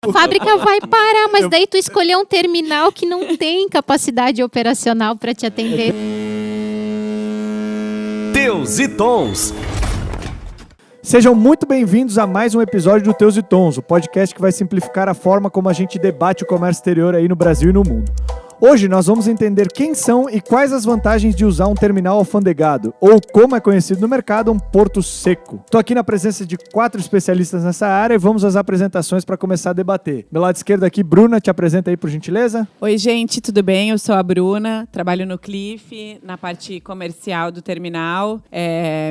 A fábrica vai parar, mas daí tu escolheu um terminal que não tem capacidade operacional para te atender. Teus e Tons. Sejam muito bem-vindos a mais um episódio do Teus e Tons, o podcast que vai simplificar a forma como a gente debate o comércio exterior aí no Brasil e no mundo. Hoje nós vamos entender quem são e quais as vantagens de usar um terminal alfandegado, ou como é conhecido no mercado, um porto seco. Estou aqui na presença de 4 especialistas nessa área e vamos às apresentações para começar a debater. Meu lado esquerdo aqui, Bruna, te apresenta aí por gentileza. Oi, gente, tudo bem? Eu sou a Bruna, trabalho no Cliff, na parte comercial do terminal.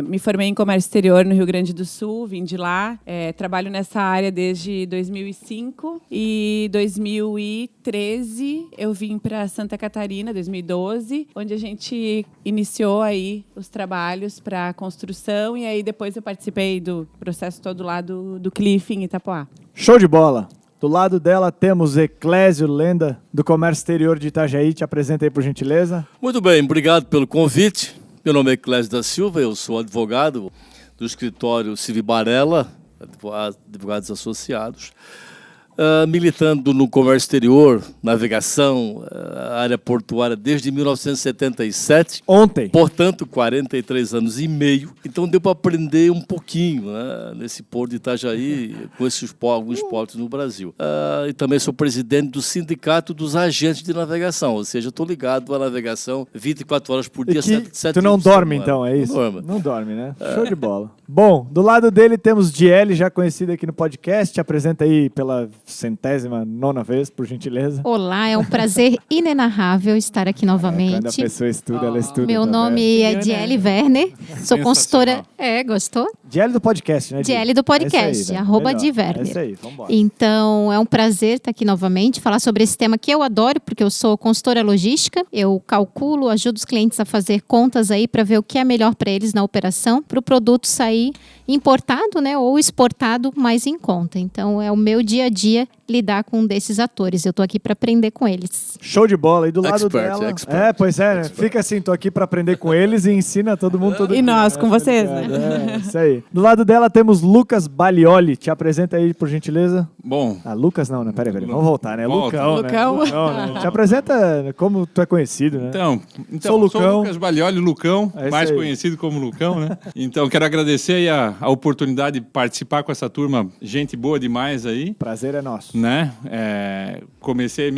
Me formei em comércio exterior no Rio Grande do Sul, vim de lá. Trabalho nessa área desde 2005 e 2013 eu vim para Santa Catarina, 2012, onde a gente iniciou aí os trabalhos para a construção e aí depois eu participei do processo todo lá do Cliff em Itapoá. Show de bola! Do lado dela temos Eclésio, lenda do comércio exterior de Itajaí. Te apresenta aí por gentileza. Muito bem, obrigado pelo convite. Meu nome é Eclésio da Silva, eu sou advogado do escritório Civibarella, advogados associados. Militando no comércio exterior, navegação, área portuária desde 1977. Ontem. Portanto, 43 anos e meio. Então deu para aprender um pouquinho, né, nesse porto de Itajaí, com alguns portos no Brasil. E também sou presidente do Sindicato dos Agentes de Navegação, ou seja, estou ligado à navegação 24 horas por dia, 7 Tu não dorme então, é isso? Não dorme, né? Show de bola. Bom, do lado dele temos Diele, já conhecida aqui no podcast. Te apresenta aí pela 109ª vez, por gentileza. Olá, é um prazer inenarrável estar aqui novamente. Quando a pessoa estuda, ela estuda. Meu nome é Diele Werner, sou consultora... gostou? Diele do podcast, né? Diele do podcast, aí, né? @Werner. É isso aí, vambora. Então, é um prazer estar aqui novamente, falar sobre esse tema que eu adoro, porque eu sou consultora logística, eu calculo, ajudo os clientes a fazer contas aí para ver o que é melhor para eles na operação, para o produto sair importado, né, ou exportado mais em conta. Então, é o meu dia a dia lidar com um desses atores. Eu tô aqui para aprender com eles. Show de bola. E do lado dela... Expert. Pois é, né? Fica assim, tô aqui para aprender com eles e ensina todo mundo todo E dia. nós, com vocês, né? Isso aí. Do lado dela temos Lucas Balioli. Te apresenta aí, por gentileza. Bom. Lucas não, né? Peraí. Vamos voltar, né? Volta. Lucão, né? Te apresenta como tu é conhecido, né? Então sou Lucão. Lucas Balioli, Lucão, mais conhecido como Lucão, né? Então, quero agradecer aí a oportunidade de participar com essa turma, gente boa demais aí. Prazer é nosso. Né? Comecei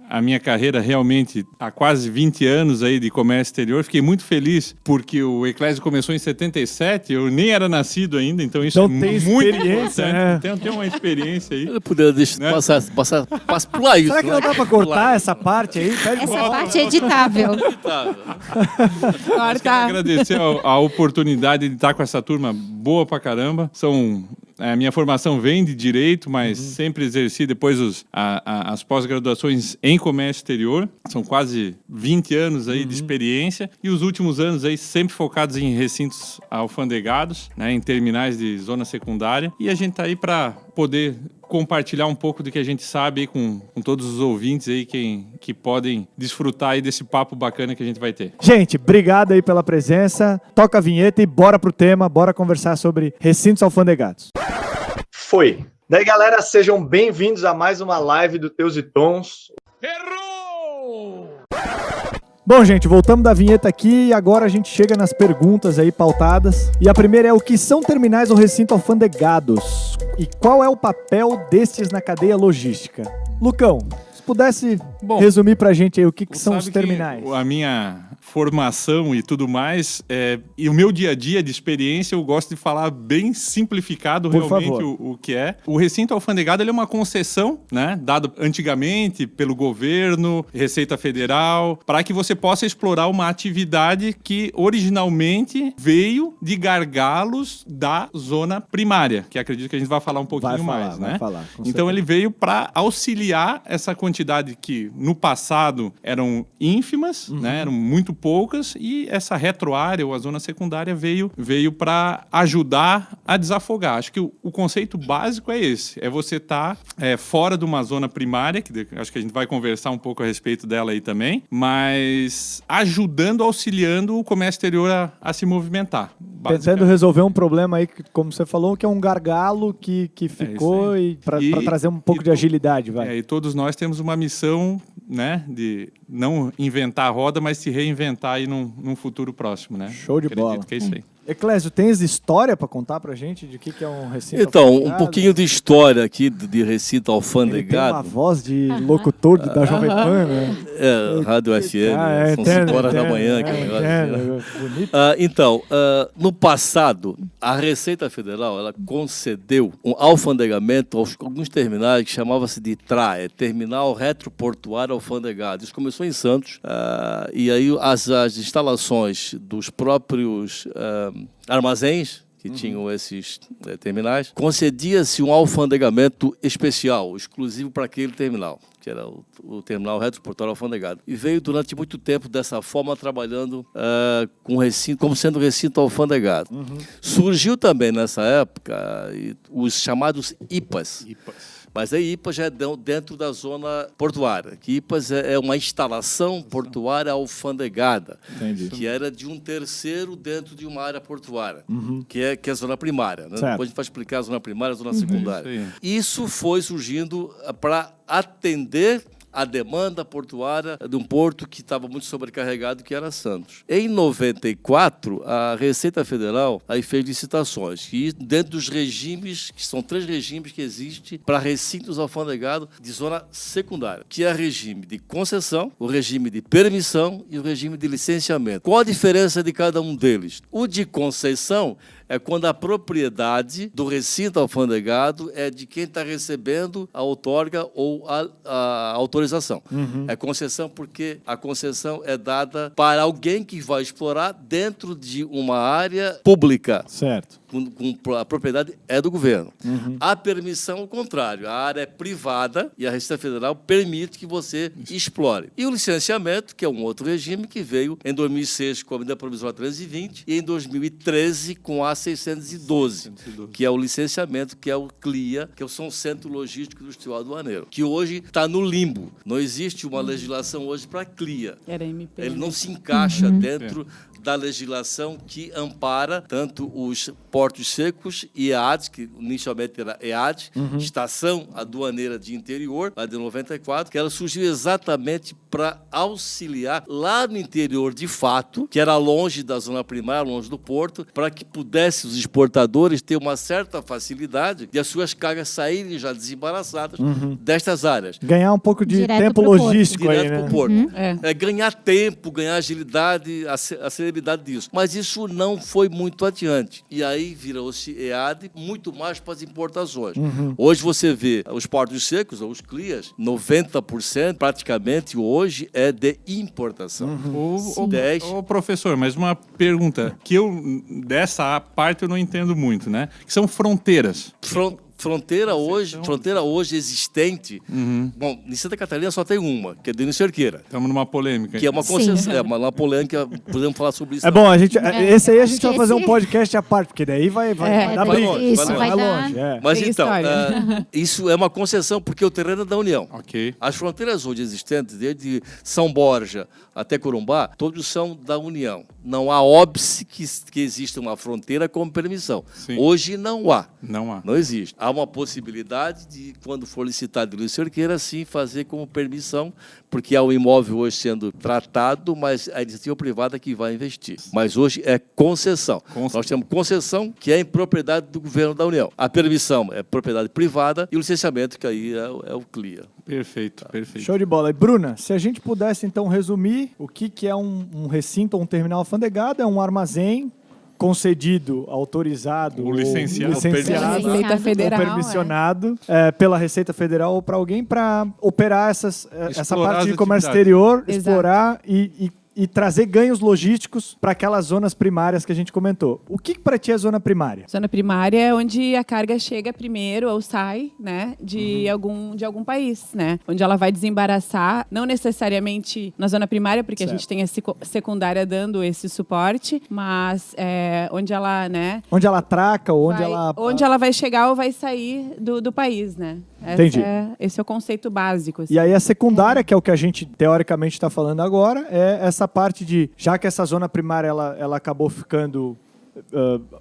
a minha carreira realmente há quase 20 anos aí de comércio exterior. Fiquei muito feliz porque o Eclésio começou em 77, eu nem era nascido ainda, então isso é muito importante. Né? Então tem uma experiência aí. Eu podia deixar pular isso. Será que não dá pra cortar essa parte aí? Essa parte é editável. Quero agradecer a oportunidade de estar com essa turma boa pra caramba. A minha formação vem de Direito, mas sempre exerci depois as pós-graduações em Comércio Exterior. São quase 20 anos aí de experiência. E os últimos anos aí sempre focados em recintos alfandegados, né, em terminais de zona secundária. E a gente está aí para poder compartilhar um pouco do que a gente sabe aí com todos os ouvintes aí que podem desfrutar aí desse papo bacana que a gente vai ter. Gente, obrigado aí pela presença. Toca a vinheta e bora pro tema, bora conversar sobre recintos alfandegados. Foi. Daí, galera, sejam bem-vindos a mais uma live do Teus e Tons. Errou! Bom, gente, voltamos da vinheta aqui e agora a gente chega nas perguntas aí pautadas. E a primeira é: o que são terminais ou recinto alfandegados? E qual é o papel destes na cadeia logística? Lucão, se pudesse resumir pra gente aí o que são os terminais. A minha formação e tudo mais, e o meu dia a dia de experiência, eu gosto de falar bem simplificado realmente o que é. O recinto alfandegado ele é uma concessão, né, dada antigamente pelo governo, Receita Federal, para que você possa explorar uma atividade que originalmente veio de gargalos da zona primária, que acredito que a gente vai falar um pouquinho mais, né? Então ele veio para auxiliar essa quantidade que no passado eram ínfimas, né, eram muito poucas, e essa retroárea ou a zona secundária veio para ajudar a desafogar. Acho que o conceito básico é esse, é você estar fora de uma zona primária, que acho que a gente vai conversar um pouco a respeito dela aí também, mas ajudando, auxiliando o comércio exterior a se movimentar. Tentando resolver um problema aí, como você falou, que é um gargalo que ficou e para trazer um pouco de agilidade. E todos nós temos uma missão, né, de não inventar a roda, mas se reinventar aí num futuro próximo, né? Show de bola. Acredito que é isso aí. Eclésio, tens história para contar pra gente de que é um recinto Então, alfandegado? um pouquinho de história aqui de recinto Ele tem alfandegado. uma voz de locutor da Jovem Pan, né? Rádio FM, são 5 horas da manhã. Então, no passado, a Receita Federal ela concedeu um alfandegamento aos alguns terminais que chamava-se de TRAE, Terminal Retroportuário Alfandegado. Isso começou em Santos, e aí as instalações dos próprios armazéns que tinham esses terminais, concedia-se um alfandegamento especial, exclusivo para aquele terminal, que era o terminal retroportuário alfandegado. E veio durante muito tempo dessa forma, trabalhando com recinto, como sendo recinto alfandegado. Surgiu também nessa época os chamados IPAs. Mas a IPAs já é dentro da zona portuária. Que IPAs é uma instalação portuária alfandegada. Entendi. Que era de um terceiro dentro de uma área portuária, que é a zona primária. Né? Depois a gente vai explicar a zona primária e a zona secundária. Isso foi surgindo para atender a demanda portuária de um porto que estava muito sobrecarregado, que era Santos. Em 94, a Receita Federal aí fez licitações, e dentro dos regimes, que são 3 regimes que existem para recintos alfandegados de zona secundária, que é o regime de concessão, o regime de permissão e o regime de licenciamento. Qual a diferença de cada um deles? O de concessão é quando a propriedade do recinto alfandegado é de quem está recebendo a outorga ou a autorização. É concessão porque a concessão é dada para alguém que vai explorar dentro de uma área pública. Certo. A propriedade é do governo. A permissão, ao contrário, a área é privada e a Receita Federal permite que você explore. E o licenciamento, que é um outro regime que veio em 2006 com a medida provisória 320 e em 2013 com a 612, que é o licenciamento, que é o CLIA, que é o Centro Logístico Industrial Aduaneiro, que hoje está no limbo. Não existe uma legislação hoje para CLIA. Era MP. Ele não se encaixa dentro da legislação que ampara tanto os portos secos e EAD, que inicialmente era EAD, Estação Aduaneira de Interior, lá de 94, que ela surgiu exatamente para auxiliar lá no interior de fato, que era longe da zona primária, longe do porto, para que pudessem os exportadores ter uma certa facilidade de as suas cargas saírem já desembaraçadas destas áreas. Ganhar um pouco de Direto tempo pro porto. logístico aí, Direto né? para o porto. Ganhar tempo, ganhar agilidade, a celeridade disso. Mas isso não foi muito adiante. E aí virou-se EAD muito mais para as importações. Hoje você vê os portos secos, ou os CLIAs, 90% praticamente hoje é de importação. Ô, professor, mas uma pergunta que dessa parte eu não entendo muito, né? Que são fronteiras. Fronteira hoje existente. Bom, em Santa Catarina só tem uma, que é Denis Cerqueira. Estamos numa polêmica. Que é uma concessão, uma polêmica, podemos falar sobre isso. É bom, esse aí a gente vai fazer um podcast à parte, porque daí vai dar vai briga. longe, Isso, vai dar. longe. Mas Tem então, história. isso é uma concessão porque o terreno é da União. Ok. As fronteiras hoje existentes, desde São Borja até Corumbá, todos são da União. Não há óbice que exista uma fronteira com permissão. Sim. Hoje não há. Não existe. Há uma possibilidade de, quando for licitado Denis Cerqueira, sim, fazer como permissão, porque há um imóvel hoje sendo tratado, mas a iniciativa privada que vai investir. Mas hoje é concessão. Nós temos concessão, que é em propriedade do governo da União. A permissão é propriedade privada e o licenciamento, que aí é o CLIA. Perfeito. Show de bola. E Bruna, se a gente pudesse então resumir o que é um recinto ou um terminal alfandegado, é um armazém concedido, autorizado, ou licenciado, Receita Federal, ou permissionado pela Receita Federal ou para alguém para operar essa parte de comércio exterior, explorar e e trazer ganhos logísticos para aquelas zonas primárias que a gente comentou. O que para ti é zona primária? Zona primária é onde a carga chega primeiro ou sai, né, de algum país, né? Onde ela vai desembaraçar, não necessariamente na zona primária, porque a gente tem a secundária dando esse suporte, mas onde ela, né? Onde ela atraca ou onde ela vai chegar ou vai sair do país, né? Entendi. Esse é o conceito básico. Assim. E aí a secundária, que é o que a gente teoricamente está falando agora, é essa parte de, já que essa zona primária ela acabou ficando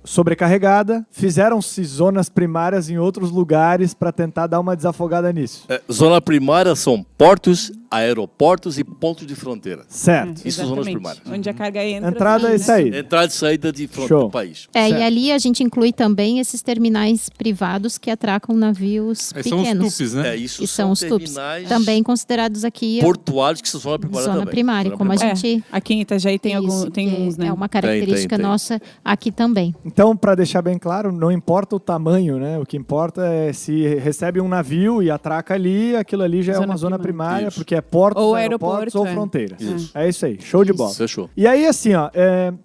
sobrecarregada, fizeram-se zonas primárias em outros lugares para tentar dar uma desafogada nisso. Zona primária são portos, aeroportos e pontos de fronteira. Certo. Isso são zonas primárias. Onde a carga entra. Entrada é isso aí. Entrada e saída de fronteira do país. E ali a gente inclui também esses terminais privados que atracam navios pequenos. São os tupes, né? Isso que são os tupes. terminais Também considerados aqui portuários, que são zona primária zona também. primária, Zona como a primária. gente... Aqui em Itajaí tem uns, né? É uma característica Tem. nossa aqui também. Então, para deixar bem claro, não importa o tamanho, né? O que importa é se recebe um navio e atraca ali, aquilo ali já é uma zona primária, Isso. porque é portos, Ou aeroportos ou fronteiras. Isso. É isso aí, show de bola. Fechou. E aí, assim, ó,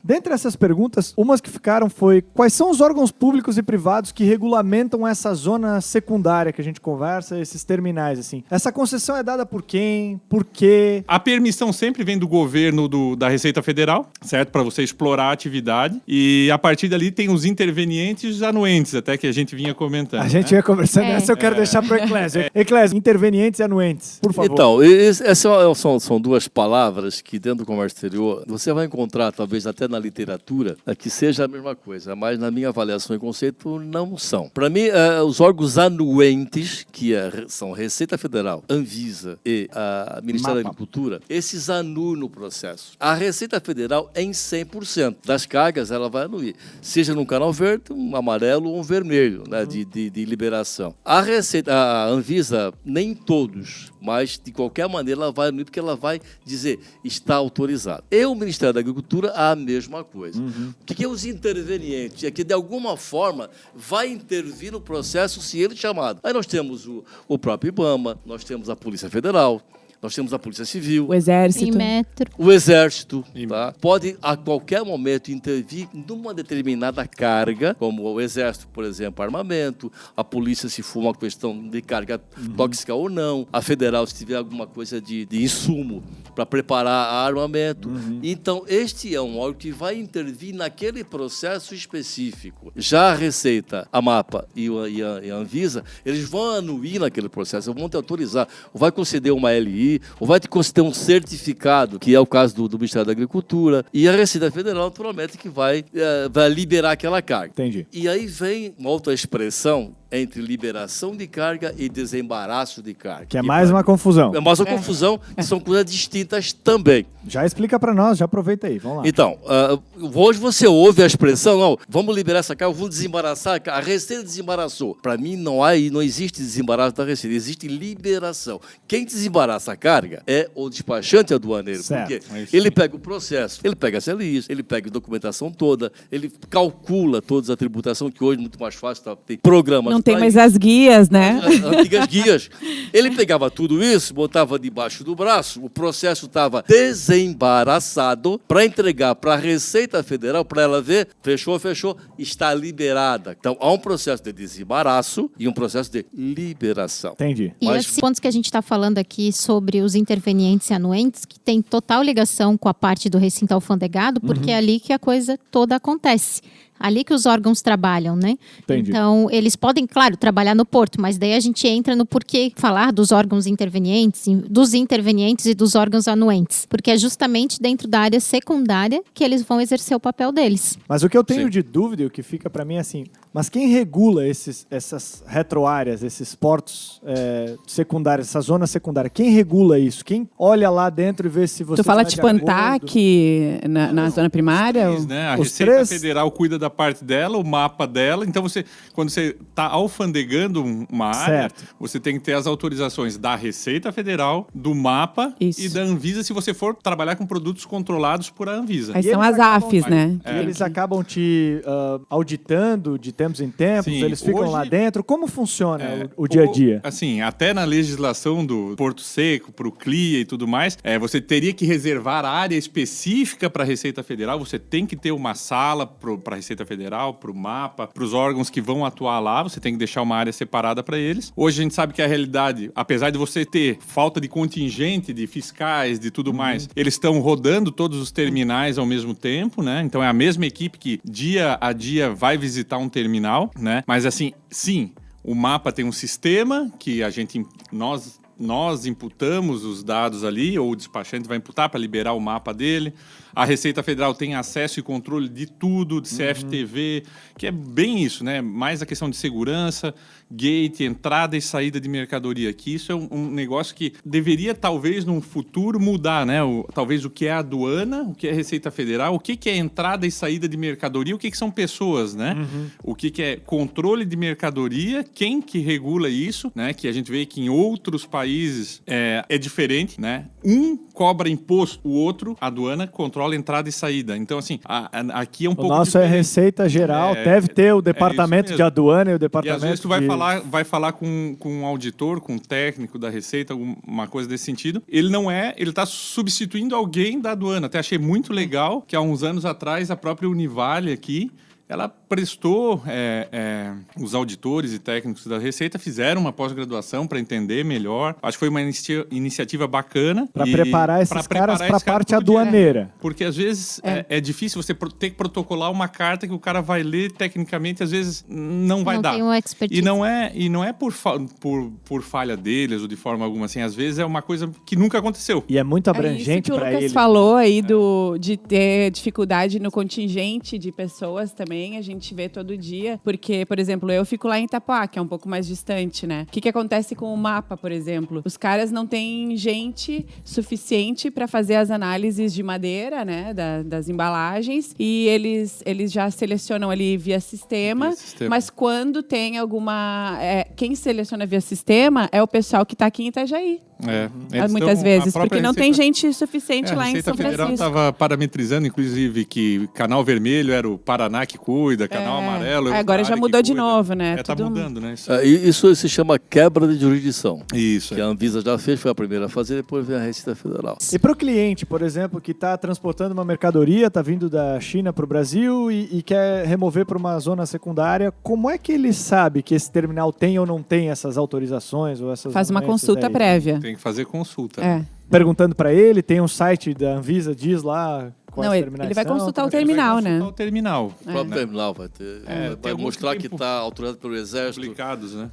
dentre essas perguntas, umas que ficaram foi: quais são os órgãos públicos e privados que regulamentam essa zona secundária que a gente conversa, esses terminais, assim? Essa concessão é dada por quem? Por quê? A permissão sempre vem do governo da Receita Federal, certo? Para você explorar a atividade. E a partir dali tem os intervenientes e os anuentes, até que a gente vinha comentando. A gente ia conversando, essa eu quero deixar para o Eclésio. Eclésio, intervenientes e anuentes, por favor. Então, essas são duas palavras que dentro do comércio exterior você vai encontrar, talvez até na literatura, que seja a mesma coisa, mas na minha avaliação e conceito não são. Para mim, os órgãos anuentes, que são Receita Federal, Anvisa e a Ministério da Agricultura, esses anuem no processo. A Receita Federal, em 100% das cargas, ela vai anuir, seja num canal verde, um amarelo ou um vermelho, né, de liberação. A Anvisa, nem todos, mas de qualquer maneira ela vai anuir, porque ela vai dizer, está autorizado. E o Ministério da Agricultura, a mesma coisa. O que é os intervenientes? É que de alguma forma vai intervir no processo se ele chamado. Aí nós temos o próprio IBAMA, nós temos a Polícia Federal, nós temos a Polícia Civil, O Exército. Inmetro. o Exército, tá? Pode a qualquer momento intervir numa determinada carga, como o Exército, por exemplo, armamento, a Polícia se for uma questão de carga tóxica ou não, a Federal se tiver alguma coisa de insumo para preparar armamento. Então, este é um órgão que vai intervir naquele processo específico. Já a Receita, a MAPA e a Anvisa, eles vão anuir naquele processo, vão te autorizar, ou vai conceder uma LI, ou vai te conceder um certificado, que é o caso do Ministério da Agricultura, e a Receita Federal, naturalmente, que vai liberar aquela carga. Entendi. E aí vem uma outra expressão entre liberação de carga e desembaraço de carga. Que é mais uma confusão. É mais uma confusão, que são coisas distintas também. Já explica para nós, já aproveita aí, vamos lá. Então, hoje você ouve a expressão, não, vamos liberar essa carga, vamos desembaraçar, a Receita desembaraçou. Para mim, não existe desembaraço da Receita, existe liberação. Quem desembaraça a carga é o despachante aduaneiro, certo. porque ele pega o processo, ele pega as LIs, ele pega a documentação toda, ele calcula toda a tributação, que hoje é muito mais fácil, tem programas. Não tem mais as guias, né? As antigas guias. Ele pegava tudo isso, botava debaixo do braço, o processo estava desembaraçado para entregar para a Receita Federal, para ela ver, fechou, está liberada. Então, há um processo de desembaraço e um processo de liberação. Entendi. E esses pontos que a gente está falando aqui sobre os intervenientes e anuentes, que tem total ligação com a parte do recinto alfandegado, porque é ali que a coisa toda acontece. Ali que os órgãos trabalham, né? Entendi. Então, eles podem, claro, trabalhar no porto, mas daí a gente entra no porquê falar dos órgãos intervenientes, dos intervenientes e dos órgãos anuentes. Porque é justamente dentro da área secundária que eles vão exercer o papel deles. Mas o que eu tenho de dúvida e o que fica para mim é assim, mas quem regula essas retroáreas, esses portos secundários, essa zona secundária, quem regula isso? Quem olha lá dentro e vê se você Tu fala está tipo de acordo? ANTAC na zona primária? Né? A Os Receita três? Federal cuida da parte dela, o mapa dela. Então, quando você está alfandegando uma área, Certo. você tem que ter as autorizações da Receita Federal, do mapa Isso. e da Anvisa, se você for trabalhar com produtos controlados por a Anvisa. Aí E são eles as acabam- AFs, né? E eles acabam te auditando de tempos em tempos? Sim, Eles ficam hoje- lá dentro? Como funciona o dia a dia? Assim, até na legislação do Porto Seco, para o CLIA e tudo mais, você teria que reservar área específica para a Receita Federal, você tem que ter uma sala para a Receita Federal, para o MAPA, para os órgãos que vão atuar lá, você tem que deixar uma área separada para eles. Hoje a gente sabe que a realidade, apesar de você ter falta de contingente, de fiscais, de tudo mais, eles estão rodando todos os terminais ao mesmo tempo, né? Então é a mesma equipe que dia a dia vai visitar um terminal, né? Mas assim, sim, o MAPA tem um sistema que nós imputamos os dados ali, ou o despachante vai imputar para liberar o mapa dele. A Receita Federal tem acesso e controle de tudo, de CFTV, que é bem isso, né? Mais a questão de segurança, gate, entrada e saída de mercadoria, que isso é um negócio que deveria, talvez, num futuro mudar, né? Talvez o que é a aduana, o que é a Receita Federal, o que é entrada e saída de mercadoria, o que são pessoas, né? O que é controle de mercadoria, quem que regula isso, né? Que a gente vê que em outros países é diferente, né? Um cobra imposto, o outro, a aduana, controla entrada e saída. Então, assim, aqui é um pouco nosso diferente. é Receita Geral, deve ter o departamento de aduana e o departamento E às vezes tu vai falar com um auditor, com um técnico da Receita, alguma coisa desse sentido. Ele está substituindo alguém da aduana. Até achei muito legal que há uns anos atrás a própria Univale aqui, ela prestou, os auditores e técnicos da Receita fizeram uma pós-graduação para entender melhor. Acho que foi uma iniciativa bacana. Para preparar esses caras para a parte aduaneira. Porque às vezes é difícil você ter que protocolar uma carta que o cara vai ler tecnicamente, às vezes não vai dar. Não tem uma expertise. E não é por falha deles ou de forma alguma assim. Às vezes é uma coisa que nunca aconteceu. E é muito abrangente para ele. O ele. Lucas falou aí de ter dificuldade no contingente de pessoas também. A gente vê todo dia, porque, por exemplo, eu fico lá em Itapoá, que é um pouco mais distante, né? O que acontece com o MAPA, por exemplo? Os caras não têm gente suficiente para fazer as análises de madeira, né? Das embalagens, e eles já selecionam ali via sistema, mas quando tem alguma... quem seleciona via sistema é o pessoal que está aqui em Itajaí. Muitas vezes, porque não tem gente suficiente lá em São Francisco. A Receita Federal estava parametrizando, inclusive, que canal vermelho era o Paraná que cuida, canal amarelo... Agora já mudou de novo, né? Está mudando, né? Isso se chama quebra de jurisdição. Isso. Que a Anvisa já fez, foi a primeira a fazer, depois veio a Receita Federal. E para o cliente, por exemplo, que está transportando uma mercadoria, está vindo da China para o Brasil e quer remover para uma zona secundária, como é que ele sabe que esse terminal tem ou não tem essas autorizações? Ou essas Faz uma consulta aí? prévia. Tem que fazer consulta. Perguntando para ele, tem um site da Anvisa, diz lá quais terminais ele vai são, consultar o terminal, né? O terminal. O próprio terminal vai ter. Vai mostrar que está autorizado pelo Exército, publicados, né?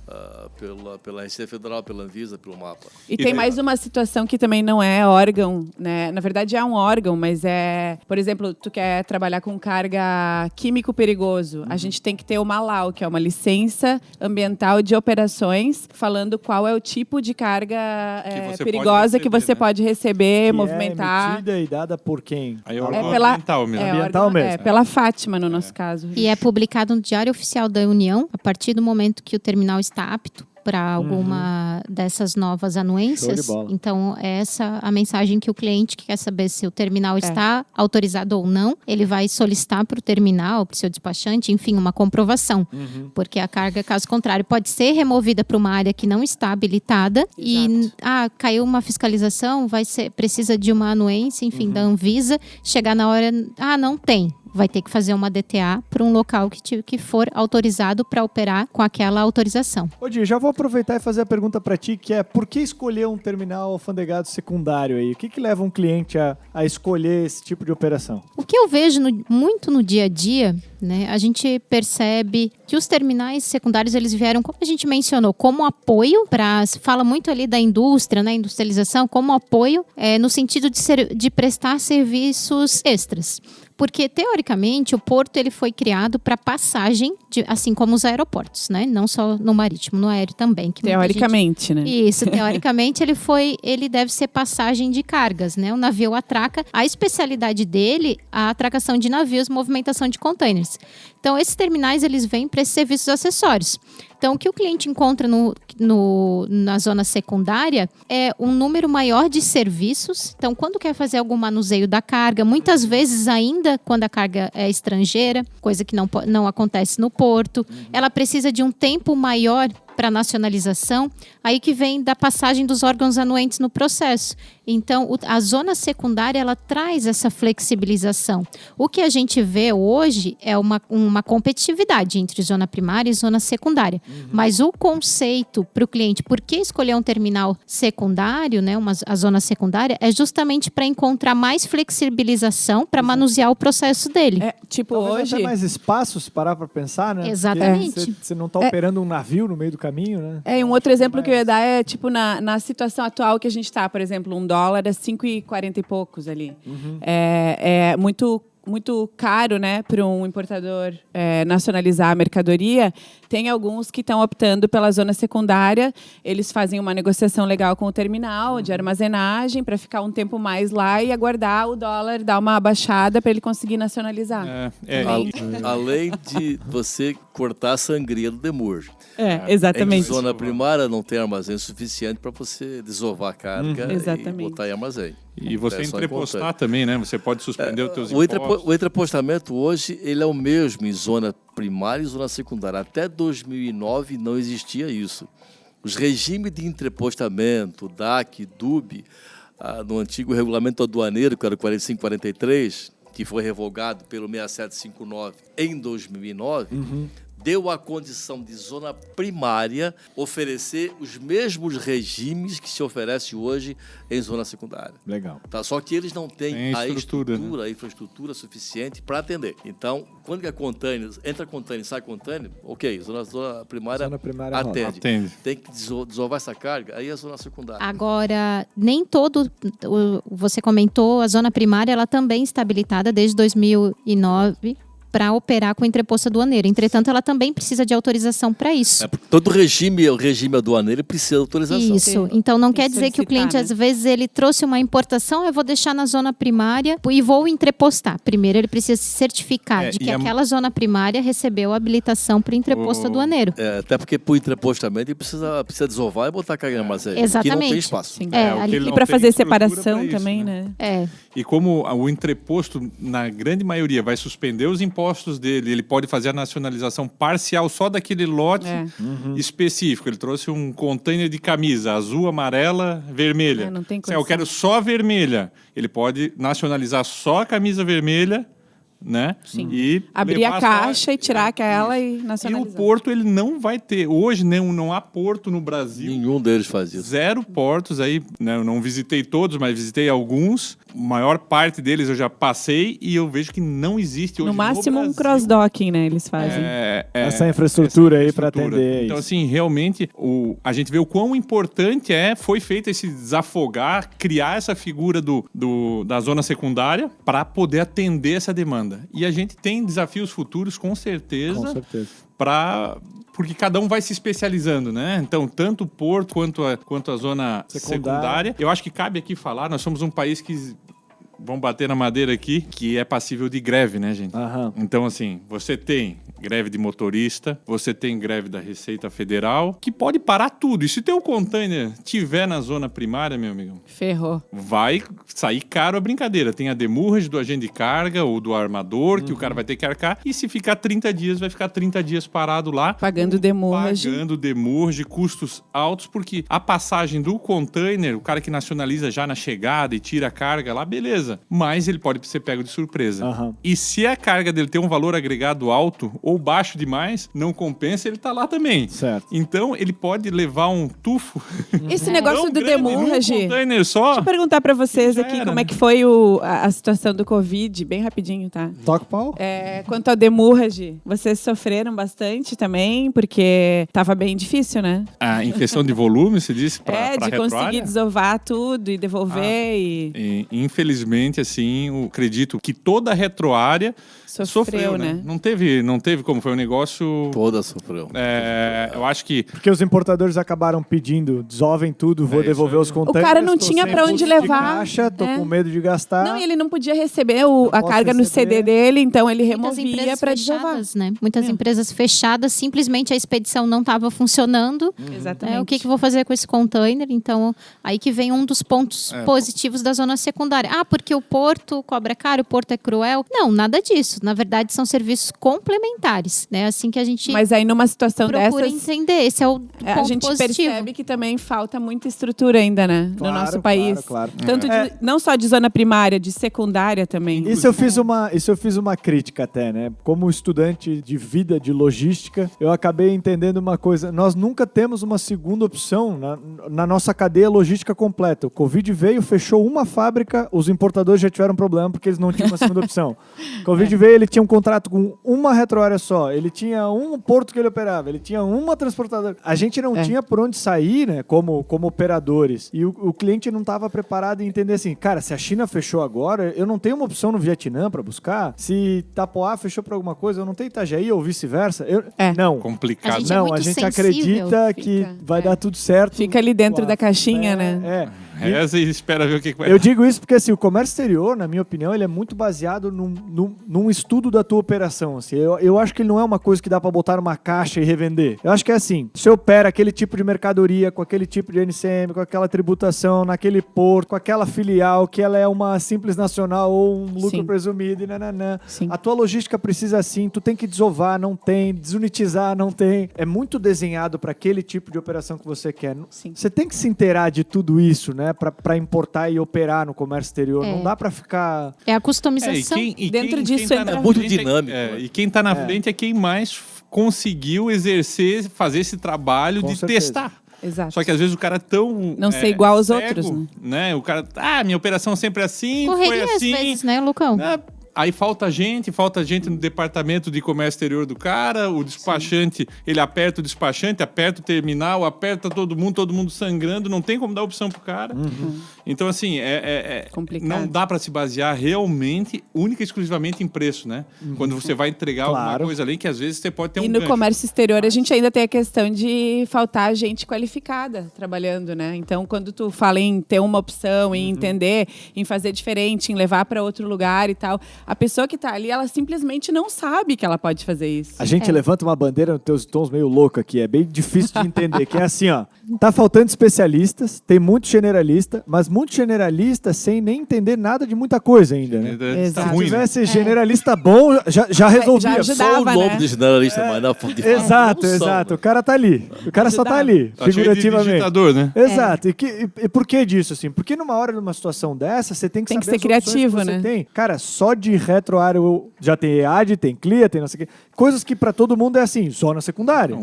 pela Receita Federal, pela Anvisa, pelo MAPA. E tem mais uma situação que também não é órgão, né? Na verdade é um órgão, mas por exemplo, tu quer trabalhar com carga químico perigoso, a gente tem que ter uma LAO, que é uma licença ambiental de operações, falando qual é o tipo de carga perigosa que você pode receber, movimentar. É emitida e dada por quem? Ambiental mesmo. Ambiental mesmo. Pela Fátima, no nosso caso. E é publicado no Diário Oficial da União, a partir do momento que o terminal está apto para alguma dessas novas anuências. Show de bola. Então, essa é a mensagem que o cliente que quer saber se o terminal está autorizado ou não, ele vai solicitar para o terminal, para o seu despachante, enfim, uma comprovação. Porque a carga, caso contrário, pode ser removida para uma área que não está habilitada. E caiu uma fiscalização, precisa de uma anuência, enfim, da Anvisa. Chegar na hora, não tem. Vai ter que fazer uma DTA para um local que for autorizado para operar com aquela autorização. Ô, Di, já vou aproveitar e fazer a pergunta para ti, que é por que escolher um terminal alfandegado secundário aí? O que leva um cliente a escolher esse tipo de operação? O que eu vejo muito no dia a dia, né, a gente percebe que os terminais secundários, eles vieram, como a gente mencionou, como apoio fala muito ali da indústria, né, industrialização, como apoio no sentido de prestar serviços extras. Porque, teoricamente, o porto ele foi criado para passagem, assim como os aeroportos, né? Não só no marítimo, no aéreo também. Teoricamente, né? Isso, teoricamente ele deve ser passagem de cargas, né? O navio atraca, a especialidade dele, a atracação de navios, movimentação de containers. Então, esses terminais, eles vêm para esses serviços acessórios. Então, o que o cliente encontra na zona secundária é um número maior de serviços. Então, quando quer fazer algum manuseio da carga, muitas vezes ainda ainda quando a carga é estrangeira, coisa que não acontece no porto. Ela precisa de um tempo maior para nacionalização, aí que vem da passagem dos órgãos anuentes no processo. Então, a zona secundária, ela traz essa flexibilização. O que a gente vê hoje é uma competitividade entre zona primária e zona secundária. Mas o conceito para o cliente, por que escolher um terminal secundário, né, a zona secundária, é justamente para encontrar mais flexibilização para manusear o processo dele. Talvez até mais espaços, parar para pensar, né? Exatamente. Você não está operando um navio no meio do caminho, né? Um outro exemplo que eu ia dar é, na situação atual que a gente está, por exemplo, $1 é 5,40 e poucos ali. É muito caro, né, para um importador nacionalizar a mercadoria. Tem alguns que estão optando pela zona secundária. Eles fazem uma negociação legal com o terminal de armazenagem para ficar um tempo mais lá e aguardar o dólar dar uma baixada para ele conseguir nacionalizar. Além de você cortar a sangria do demurge. Exatamente. Em zona primária não tem armazém suficiente para você desovar a carga e botar em armazém. E você entrepostar também, né? Você pode suspender os teus impostos. O entrepostamento hoje ele é o mesmo em zona primária e zona secundária. Até 2009 não existia isso. Os regimes de entrepostamento, DAC, DUB, no antigo regulamento aduaneiro, que era o 4543, que foi revogado pelo 6759 em 2009, deu a condição de zona primária oferecer os mesmos regimes que se oferece hoje em zona secundária. Legal. Tá? Só que eles não têm a infraestrutura suficiente para atender. Então, quando é container, entra container, sai container, ok, zona primária atende. Tem que desovar essa carga, aí é a zona secundária. Agora, nem todo, você comentou, a zona primária ela também está habilitada desde 2009 para operar com o entreposto aduaneiro. Entretanto, ela também precisa de autorização para isso. Todo o regime aduaneiro precisa de autorização. Isso. Então, não quer dizer que o cliente, às vezes, ele trouxe uma importação, eu vou deixar na zona primária e vou entrepostar. Primeiro, ele precisa se certificar de que aquela zona primária recebeu a habilitação para o entreposto aduaneiro. Até porque, para o entrepostamento, ele precisa desovar e botar a carga em armazém. Exatamente. Aqui não tem espaço. E para fazer separação isso, também, né? E como o entreposto, na grande maioria, vai suspender os impostos dele, ele pode fazer a nacionalização parcial só daquele lote específico. Ele trouxe um container de camisa azul, amarela, vermelha. Não tem Eu quero só a vermelha. Ele pode nacionalizar só a camisa vermelha, né? Sim. E abrir a caixa e tirar aquela e nacionalizar. E o porto ele não vai ter. Hoje não há porto no Brasil. Nenhum deles faz isso. 0 portos aí, né? Eu não visitei todos, mas visitei alguns. A maior parte deles eu já passei e eu vejo que não existe hoje no máximo no um cross-docking, né? Eles fazem. Essa infraestrutura aí para atender. Então, assim, realmente, a gente vê o quão importante foi feito esse desafogar, criar essa figura da zona secundária para poder atender essa demanda. E a gente tem desafios futuros, com certeza. Com certeza. Porque cada um vai se especializando, né? Então, tanto o porto quanto a zona secundária. Eu acho que cabe aqui falar, nós somos um país que, vamos bater na madeira aqui, que é passível de greve, né, gente? Então, assim, você tem greve de motorista, você tem greve da Receita Federal, que pode parar tudo. E se teu container tiver na zona primária, meu amigo... Ferrou. Vai sair caro a brincadeira. Tem a demurrage do agente de carga ou do armador, que o cara vai ter que arcar. E se ficar 30 dias, vai ficar 30 dias parado lá. Pagando demurrage. Pagando demurrage, custos altos, porque a passagem do container, o cara que nacionaliza já na chegada e tira a carga lá, beleza. Mas ele pode ser pego de surpresa. E se a carga dele tem um valor agregado alto ou baixo demais, não compensa, ele tá lá também. Certo. Então, ele pode levar um tufo. Esse negócio do demurrage... container só. Deixa eu perguntar pra vocês aqui como é que foi a situação do Covid, bem rapidinho, tá? Toca o pau. Quanto ao demurrage, vocês sofreram bastante também, porque tava bem difícil, né? Em questão de volume, você disse, pra de conseguir desovar tudo e devolver Infelizmente, assim, eu acredito que toda a retroárea sofreu, né? Não teve teve como? Foi um negócio... Toda sofreu. Eu acho que... Porque os importadores acabaram pedindo, desovem tudo, vou devolver os containers. O cara não tô tinha sem pra onde fluxo de levar. caixa, tô com medo de gastar. Não, e ele não podia receber a posso carga no receber. CD dele, então ele Muitas removia empresas para desovar. fechadas, né? Muitas empresas fechadas, simplesmente a expedição não estava funcionando. Exatamente. O que eu vou fazer com esse container? Então, aí que vem um dos pontos positivos da zona secundária. Ah, porque o porto cobra caro, o porto é cruel. Não, nada disso. Na verdade, são serviços complementares, né? Assim que a gente Mas aí numa situação procura dessas, entender. Esse é o ponto a gente positivo. percebe que também falta muita estrutura ainda, né? Claro, no nosso país. claro. Tanto não só de zona primária, de secundária também. Isso eu fiz uma crítica até, né? Como estudante de vida, de logística, eu acabei entendendo uma coisa. Nós nunca temos uma segunda opção na nossa cadeia logística completa. O Covid veio, fechou uma fábrica, os importadores já tiveram problema porque eles não tinham uma segunda opção. O Covid veio, ele tinha um contrato com uma retroárea só, ele tinha um porto que ele operava, ele tinha uma transportadora. A gente não tinha por onde sair, né? Como operadores. E o cliente não estava preparado em entender assim, cara, se a China fechou agora, eu não tenho uma opção no Vietnã para buscar. Se Itapoá fechou para alguma coisa, eu não tenho Itajaí ou vice-versa. Não. Complicado. A gente é Não, muito a gente sensível. acredita que vai dar tudo certo. Fica ali dentro da caixinha, né? Reza e espera ver o que vai Eu digo isso porque assim, o comércio exterior, na minha opinião, ele é muito baseado num estudo da tua operação. Assim. Eu acho que ele não é uma coisa que dá pra botar numa caixa e revender. Eu acho que é assim, você opera aquele tipo de mercadoria, com aquele tipo de NCM, com aquela tributação, naquele porto, com aquela filial, que ela é uma simples nacional ou um lucro presumido e nananã. Sim. A tua logística precisa assim, tu tem que desovar, não tem, desunitizar, não tem. É muito desenhado para aquele tipo de operação que você quer. Sim. Você tem que se inteirar de tudo isso, né? Para importar e operar no comércio exterior. Não dá para ficar... É a customização. Dentro disso tá entra na muito frente dinâmico, e quem está na frente é quem mais conseguiu fazer esse trabalho Com de certeza. testar. Exato. Só que às vezes o cara é tão... Não ser igual aos cego, outros, né? O cara... minha operação sempre é assim, Correria foi assim. às vezes, né, Lucão? Aí falta gente no departamento de comércio exterior do cara, o despachante, ele aperta o despachante, aperta o terminal, aperta todo mundo sangrando, não tem como dar opção pro cara. Então, assim, complicado. não dá para se basear realmente, única e exclusivamente em preço, né? Quando você vai entregar alguma coisa ali, que às vezes você pode ter E um no gancho. comércio exterior a gente ainda tem a questão de faltar gente qualificada trabalhando, né? Então, quando tu fala em ter uma opção, em entender, em fazer diferente, em levar para outro lugar e tal, a pessoa que está ali, ela simplesmente não sabe que ela pode fazer isso. A gente levanta uma bandeira nos teus tons meio louco aqui, é bem difícil de entender, que é assim, ó, tá faltando especialistas, tem muito generalista, mas muito generalista sem nem entender nada de muita coisa ainda, né? Tá Exato. ruim, Se né? tivesse generalista bom, já resolvia. já Só o dava, nome né? de generalista, mas não de fato Exato, não são, exato. né? O cara tá ali. O cara só tá ali, Tá cheio de figurativamente. digitador, né? Exato. E por que disso, assim? Porque numa hora, numa situação dessa, você tem que Tem que saber ser as opções criativo, que você né? tem. Cara, só de retroárea já tem EAD, tem CLIA, tem não sei o quê. Coisas que pra todo mundo é assim, só na secundária.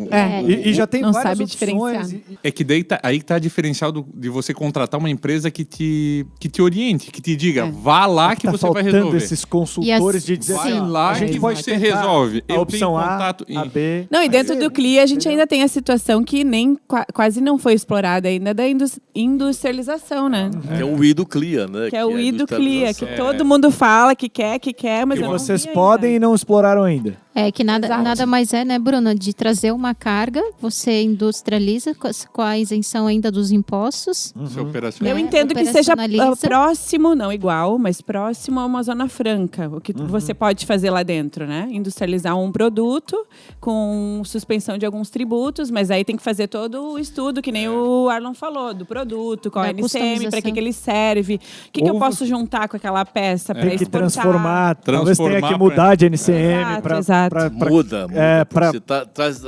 E já tem Não várias sabe opções. diferenciar. É que daí aí que tá a diferencial de você contratar uma empresa que te oriente, que te diga, vá lá que Tá você vai faltando resolver. esses consultores de dizer Vai assim, ó, lá a gente que vai você tentar resolve. A Eu opção tenho A, contato a B. Não, e dentro do CLIA a gente ainda tem a situação que nem quase não foi explorada ainda da industrialização, né? Que é o I do CLIA, né? Que é o I do CLIA, que industrialização. todo mundo fala que quer, mas Que eu não vocês vi ainda. podem e não exploraram ainda. É que Exato. nada mais é, né, Bruna, de trazer uma carga, você industrializa com a isenção ainda dos impostos. Seu operacional. Eu entendo que seja operacionaliza. próximo, não igual, mas próximo a uma zona franca, o que você pode fazer lá dentro, né? Industrializar um produto com suspensão de alguns tributos, mas aí tem que fazer todo o estudo, que nem o Arlon falou, do produto, qual é a Da NCM, para customização. que ele serve, o que eu posso juntar com aquela peça para Tem que exportar. transformar. Talvez tenha Transformar que mudar de NCM. Exato. Muda. pra- Você traz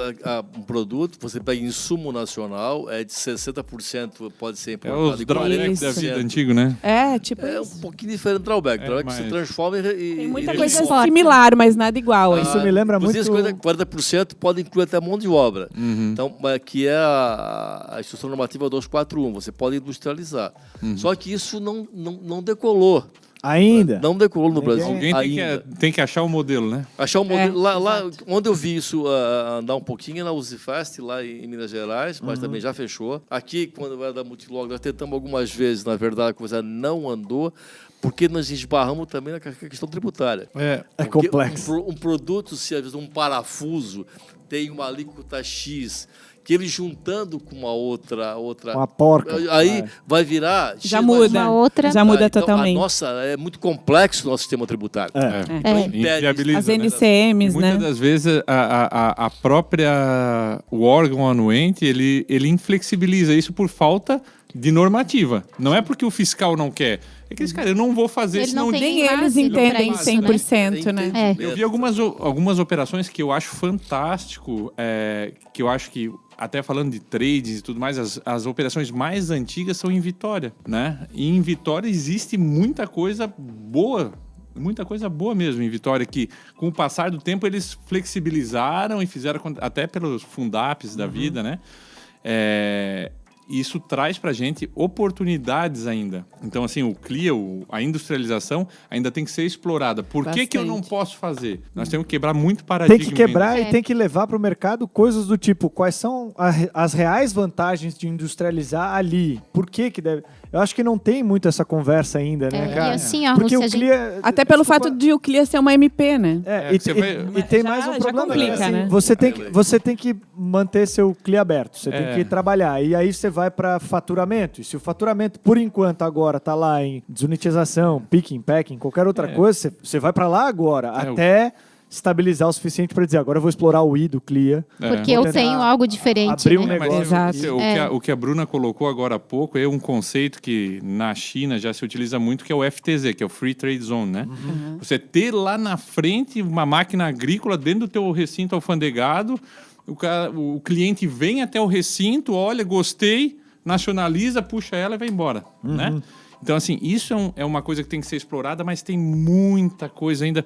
um produto, você pega insumo nacional, é de 60% pode ser É importado os e drawbacks da 40%. vida antigo, né? É, tipo É um isso. pouquinho diferente do drawback. Drawback mas- se transforma e... Tem muita e coisa exporta. similar, mas nada igual. Isso me lembra inclusive, muito- 40% pode incluir até mão de obra. Então, que é a Instrução Normativa 241. Você pode industrializar. Só que isso não decolou. Ainda? Não decolou no Ninguém- Brasil. Alguém tem que achar o modelo, né? Achar um modelo. Lá exato. onde eu vi isso andar um pouquinho, na Uzifest, lá em Minas Gerais, mas também já fechou. Aqui, quando eu era da Multilog, nós tentamos algumas vezes, na verdade, a coisa não andou, porque nós esbarramos também na questão tributária. É Porque complexo. Um produto, se às vezes um parafuso tem uma alíquota X, que ele juntando com uma outra Uma porca. aí vai virar... Já muda. Uma outra- Já muda Então, totalmente. Nossa, é muito complexo o nosso sistema tributário. É. Impede Inviabiliza, As né? NCMs, Muitas né? das vezes a própria o órgão anuente ele inflexibiliza isso por falta de normativa. Não é porque o fiscal não quer. É que esse cara, eu não vou fazer, Ele senão não tem Nem base eles pra entendem isso, 100%, né? É. Eu vi algumas operações que eu acho fantástico, que eu acho que, até falando de trades e tudo mais, as operações mais antigas são em Vitória, né? E em Vitória existe muita coisa boa mesmo em Vitória, que com o passar do tempo eles flexibilizaram e fizeram, até pelos Fundaps da vida, né? Isso traz para a gente oportunidades ainda. Então, assim, o CLIA, a industrialização, ainda tem que ser explorada. Por que eu não Bastante. posso fazer? Nós temos que quebrar muito paradigma. Tem que quebrar ainda. e tem que levar para o mercado coisas do tipo, quais são as reais vantagens de industrializar ali? Por que deve... Eu acho que não tem muito essa conversa ainda, né, E cara? assim, Arno, Porque se o a gente... CLIA... Até pelo desculpa, fato de o CLIA ser uma MP, né? E você vai- tem Já- mais um já problema. complica, que, assim, né? você tem que manter seu CLIA aberto, você tem que trabalhar. E aí você vai para faturamento. E se o faturamento, por enquanto, agora está lá em desunitização, picking, packing, qualquer outra coisa, você vai para lá agora, até estabilizar o suficiente para dizer, agora eu vou explorar o I do CLIA. Porque Vou eu tentar tenho algo diferente. abrir um né? negócio. Exato. O que a Bruna colocou agora há pouco é um conceito que na China já se utiliza muito, que é o FTZ, que é o Free Trade Zone, né? Você ter lá na frente uma máquina agrícola dentro do teu recinto alfandegado, o cliente vem até o recinto, olha, gostei, nacionaliza, puxa ela e vai embora, né? Então, assim, isso é uma coisa que tem que ser explorada, mas tem muita coisa ainda...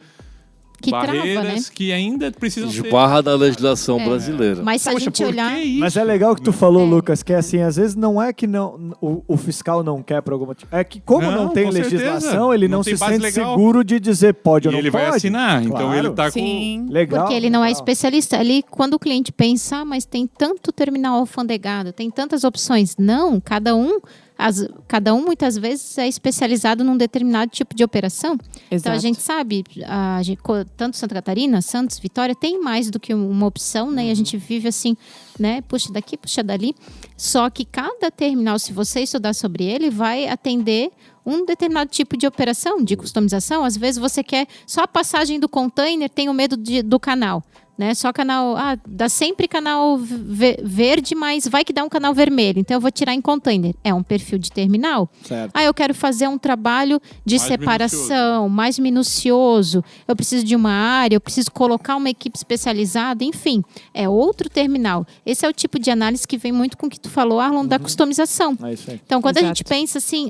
Que trava, barreiras né? que ainda precisam ser... Esbarra da legislação brasileira. Mas se a Poxa, gente por olhar... que isso? Mas é legal que tu falou, Lucas, que é assim, às vezes não é que não, o fiscal não quer por algum motivo. É que como não, Não, tem com legislação, certeza. ele não Não se tem base sente legal. seguro de dizer pode ou E não ele pode. vai assinar, então Claro. ele tá com... Sim. Legal. Porque ele não é legal. especialista. Ali, quando o cliente pensa, mas tem tanto terminal alfandegado, tem tantas opções. Não, cada um muitas vezes é especializado num determinado tipo de operação. Então a Exato. gente sabe, tanto Santa Catarina, Santos, Vitória, tem mais do que uma opção, né? E a gente vive assim, né? Puxa daqui, puxa dali. Só que cada terminal, se você estudar sobre ele, vai atender um determinado tipo de operação, de customização. Às vezes você quer só a passagem do container, tem o medo do canal. Né? Só canal, dá sempre canal verde, mas vai que dá um canal vermelho. Então eu vou tirar em container. É um perfil de terminal. Certo. Eu quero fazer um trabalho de Mais separação, mais minucioso. Eu preciso de uma área, eu preciso colocar uma equipe especializada, enfim, é outro terminal. Esse é o tipo de análise que vem muito com o que tu falou, Arlon, da customização. É isso aí. Então, quando a Exato. gente pensa assim,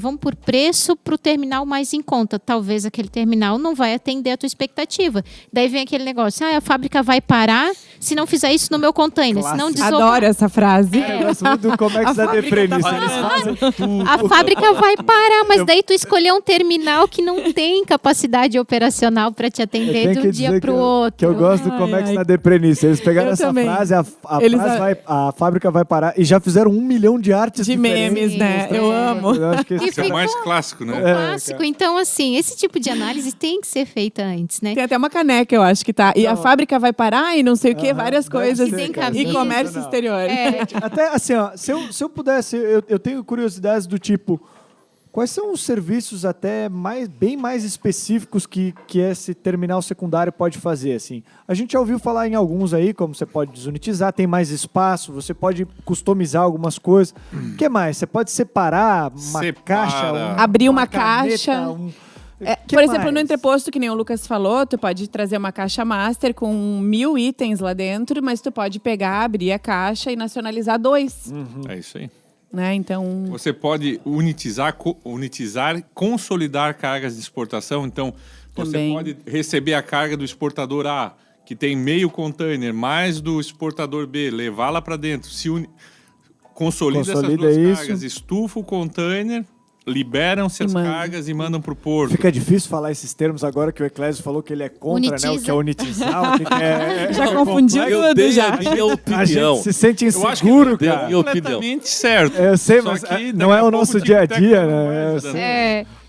vamos por preço para o terminal mais em conta. Talvez aquele terminal não vai atender a tua expectativa. Daí vem aquele negócio, a fábrica vai parar se não fizer isso no meu container. Se não Clássico. Adoro essa frase. Eu gosto muito do Comex da Deprenice. Eles fazem tudo. A fábrica vai parar, mas daí tu escolheu um terminal que não tem capacidade operacional para te Eu atender tenho de que um dizer dia para o que outro. Que eu gosto do Ai, Comex ai. na Deprenice. Eles pegaram Eu essa também. frase, Eles a fábrica vai parar, e já fizeram 1 milhão de artes De diferentes. memes, né? Eu amo. Eu acho que E Esse é o ficou mais clássico, né? um clássico. Então, assim, esse tipo de análise tem que ser feita antes, né? Tem até uma caneca, eu acho que tá. E a fábrica vai parar e não sei o quê, várias deve coisas. ser, tem cara. camisa. E comércio Não. exterior. Até assim, ó, se eu pudesse, eu tenho curiosidades do tipo, quais são os serviços até bem mais específicos que esse terminal secundário pode fazer, assim? A gente já ouviu falar em alguns aí, como você pode desunitizar, tem mais espaço, você pode customizar algumas coisas. O que mais? Você pode separar uma Separa. caixa, Abrir uma caneta, caixa. Que Por exemplo, mais? no entreposto, que nem o Lucas falou, tu pode trazer uma caixa master com 1000 itens lá dentro, mas tu pode pegar, abrir a caixa e nacionalizar 2. É isso aí. Né? Então, Você pode unitizar, consolidar cargas de exportação. Então, você Também. pode receber a carga do exportador A, que tem meio container, mais do exportador B, levá-la para dentro, consolida essas Consolida duas isso. cargas, estufa o container, liberam-se as mandam. cargas e mandam para o porto. Fica difícil falar esses termos agora que o Eclésio falou que ele é contra, né? O que é unitizar, o que é... Já confundiu Eu tudo, dei já. a minha A opinião. gente se sente Eu acho que inseguro, deu cara. minha opinião. Completamente certo. Eu sei, Só mas que não daqui é a o pouco nosso o dia a tic-tac dia, não né? vai Eu sei. ajudando.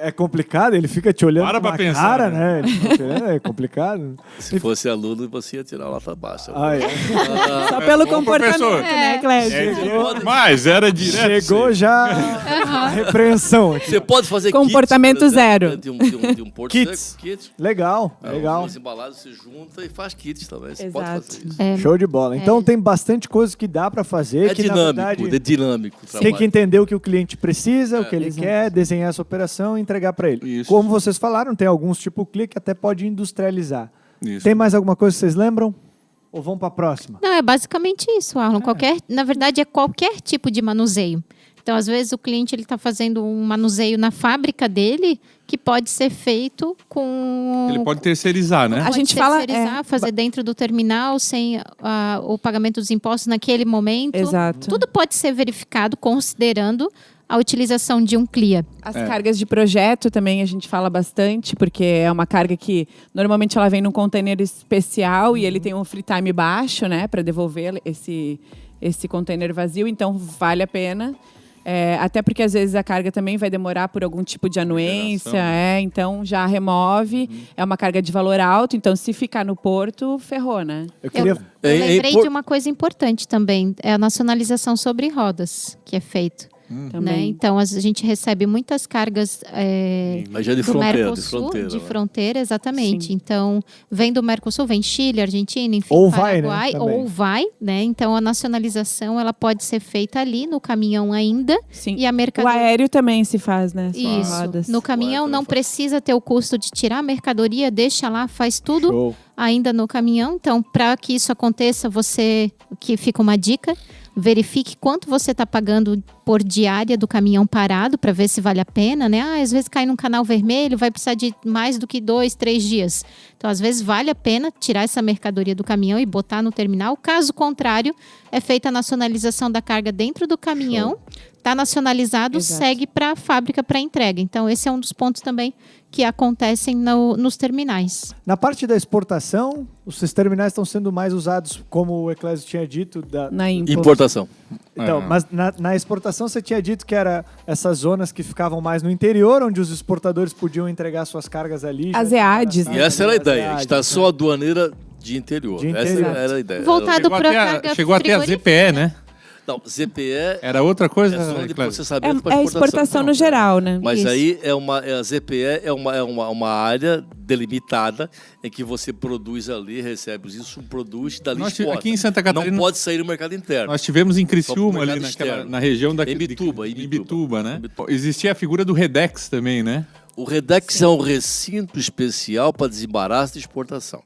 É complicado, ele fica te olhando Para com pra uma pensar, cara, né? né? Ele fica te olhando, é complicado. Se fosse aluno, você ia tirar nota baixa. Ah, é. Só pelo Ô, comportamento, professor. né, Clécio? Mas era direto. Chegou já a repreensão aqui. Você pode fazer Comportamento kits, por exemplo, zero. de um porto Kits. seco, kit. Legal, legal. Algumas embalagens se junta e faz kits também. Você pode Exato. fazer isso. Show de bola. Então tem bastante coisa que dá para fazer. É que, dinâmico, na verdade, é dinâmico. o tem trabalho. que entender o que o cliente precisa, o que ele Exato. quer, desenhar essa operação e entregar para ele. Isso. Como vocês falaram, tem alguns tipo clique que até pode industrializar. Isso. Tem mais alguma coisa que vocês lembram? Ou vamos para a próxima? Não, é basicamente isso, Arlon. Na verdade, é qualquer tipo de manuseio. Então, às vezes, o cliente está fazendo um manuseio na fábrica dele que pode ser feito com... Ele pode terceirizar, né? A Pode gente fala- terceirizar, fazer dentro do terminal, sem o pagamento dos impostos naquele momento. Exato. Tudo pode ser verificado considerando a utilização de um CLIA. As cargas de projeto também a gente fala bastante, porque é uma carga que normalmente ela vem num container especial e ele tem um free time baixo, né, para devolver esse container vazio, então vale a pena. Até porque às vezes a carga também vai demorar por algum tipo de anuência, então já remove. É uma carga de valor alto, então se ficar no porto, ferrou, né? Eu queria... Eu lembrei de uma coisa importante também, é a nacionalização sobre rodas, que é feito. Né? Também. Então, a gente recebe muitas cargas Mas já de do fronteira, Mercosul, de fronteira. fronteira, exatamente. Sim. Então, vem do Mercosul, vem Chile, Argentina, enfim, Ou vai, né, Paraguai, também. ou vai, né? Então, a nacionalização, ela pode ser feita ali no caminhão ainda, Sim. e a O mercadoria... aéreo também se faz, né? Só Isso, rodas. no caminhão aéreo não faz. precisa ter o custo de tirar a mercadoria, deixa lá, faz tudo Show. ainda no caminhão. Então, para que isso aconteça, que fica uma dica, verifique quanto você está pagando por diária do caminhão parado para ver se vale a pena, né? Às vezes cai num canal vermelho, vai precisar de mais do que 2, 3 dias. Então, às vezes vale a pena tirar essa mercadoria do caminhão e botar no terminal. Caso contrário, é feita a nacionalização da carga dentro do caminhão. Está nacionalizado, Exato. segue para a fábrica para entrega. Então, esse é um dos pontos também que acontecem nos terminais. Na parte da exportação, os terminais estão sendo mais usados, como o Eclésio tinha dito, Na import. Importação. Então, mas na exportação você tinha dito que era essas zonas que ficavam mais no interior, onde os exportadores podiam entregar suas cargas ali. As já- EADs, E essa era a As ideia, EADs, estação aduaneira de interior. De Essa interior. era a ideia. Voltado para a carga Chegou até a frigorífica. ZPE, né? Não, ZPE Era outra coisa, é zona de Clécio? processamento para É exportação no geral, né? Mas Isso. aí a ZPE é uma área delimitada em que você produz ali, recebe os insumos, produz, dali Nós exporta. aqui em Santa Catarina- Não pode sair no mercado interno. Nós tivemos em Só pro Criciúma, ali mercado externo. na região da Em Bituba, em Bituba, né? Em Bituba. Existia a figura do Redex também, né? O Redex é um recinto especial para desembaraço de exportação.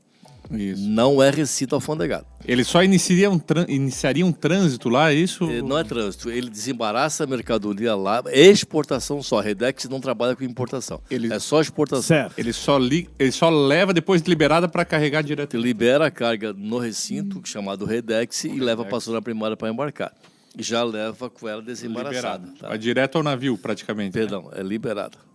Isso. Não é recinto alfandegado. Ele só iniciaria um trânsito lá, isso? Não é trânsito. Ele desembaraça a mercadoria lá. É exportação só. Redex não trabalha com importação. É só exportação. Certo. Ele só leva depois de liberada para carregar direto. Libera a carga no recinto, chamado Redex, e leva para a zona primária para embarcar. E já leva com ela desembaraçada. Liberado. Tá? Vai direto ao navio, praticamente. Perdão, é liberada.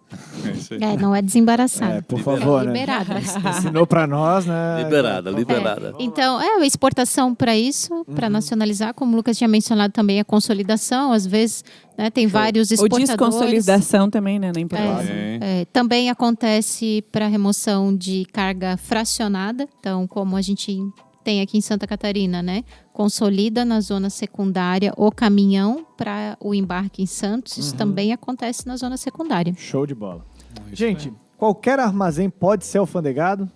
É isso aí. Não é desembaraçado. Por favor, é né? liberado. Ensinou para nós, né? Liberada. Então, a exportação para isso, para nacionalizar, como o Lucas tinha mencionado também, a consolidação, às vezes, né, tem vários Ou exportadores. desconsolidação também, né? Na importação. Também acontece para remoção de carga fracionada. Então, como a gente tem aqui em Santa Catarina, né? Consolida na zona secundária o caminhão para o embarque em Santos. Isso também acontece na zona secundária. Show de bola. Gente, qualquer armazém pode ser alfandegado?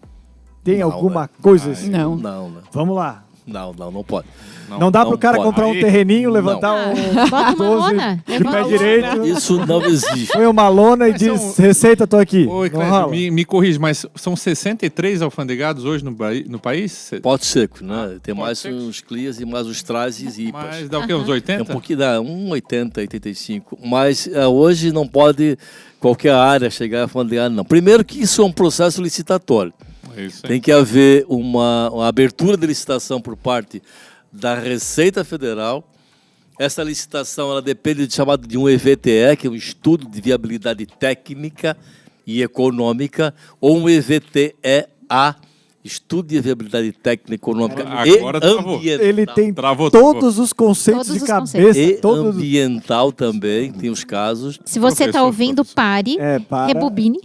Tem Não, alguma coisa assim? Não. Não. Vamos lá. Não pode. Não dá não pro cara pode. comprar um Aí- terreninho, levantar um Bota uma 12 lona. de pé direito, Isso não existe. põe uma lona e Mas diz, são- receita, tô aqui. Oi, Não Clécio, rola? me corrige, mas são 63 alfandegados hoje no país? Pote seco, né? Tem mais seco. uns clias e mais os trajes e IPAs. Mas dá o quê? Uns É 80? um pouquinho, dá 80, 85. Mas hoje não pode qualquer área chegar a alfandegar, não. Primeiro que isso é um processo licitatório. É isso aí. Tem que haver uma abertura de licitação por parte da Receita Federal Essa licitação ela depende chamado de um EVTE, que é um estudo de viabilidade técnica e econômica, ou um EVTEA, estudo de viabilidade técnica, econômica Agora e travou. ambiental. Ele tem Travou. todos os conceitos Todos de os cabeça. conceitos. E Todos... ambiental também, tem os casos. Se você está Professor, ouvindo, pare, para. rebobine,